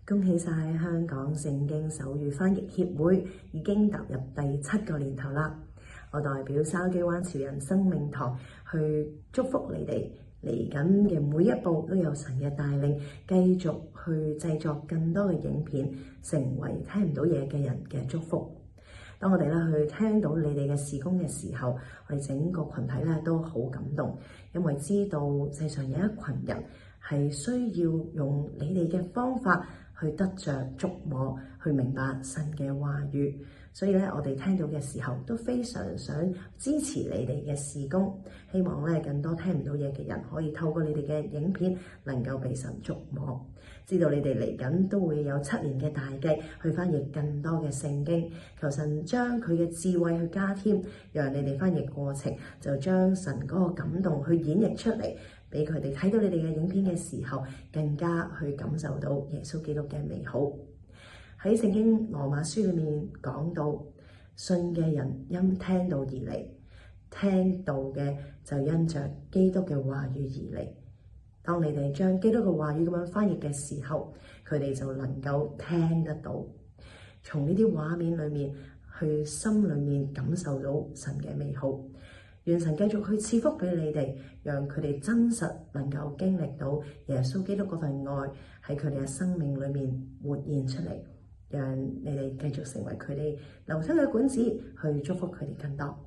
恭喜晒香港聖經手語翻譯協會已經踏入第7個年頭啦！我代表筲箕灣潮人生命堂去祝福你哋嚟緊嘅每一步都有神嘅帶領，繼續去製作更多嘅影片，成為聽唔到嘢嘅人嘅祝福。當我哋去聽到你哋嘅事工嘅時候，我哋整個群體都好感動，因為知道世上有一群人係需要用你哋嘅方法去得着觸摸，去明白神嘅話語。所以我哋聽到嘅時候都非常想支持你哋嘅事工，希望更多聽唔到嘢嘅人可以透過你哋嘅影片能夠被神觸摸。知道你哋嚟緊都會有7年嘅大計去翻譯更多嘅聖經，求神將佢嘅智慧去加添，讓你哋翻譯過程就將神嗰個感動去演繹出嚟，俾佢哋睇到你哋嘅影片嘅時候，更加去感受到耶穌基督嘅美好。喺聖經羅馬書裏面講到，信嘅人因聽道而嚟，聽道嘅就因着基督嘅話語而嚟。當你哋將基督嘅話語咁樣翻譯嘅時候，佢哋就能夠聽得到，從呢啲畫面裏面去心裏面感受到神嘅美好。願神繼續去賜福俾你哋，讓佢哋真實能夠經歷到耶穌基督嗰份愛喺佢哋嘅生命裏面活現出嚟，讓你哋繼續成為佢哋流出嘅管子，去祝福佢哋更多。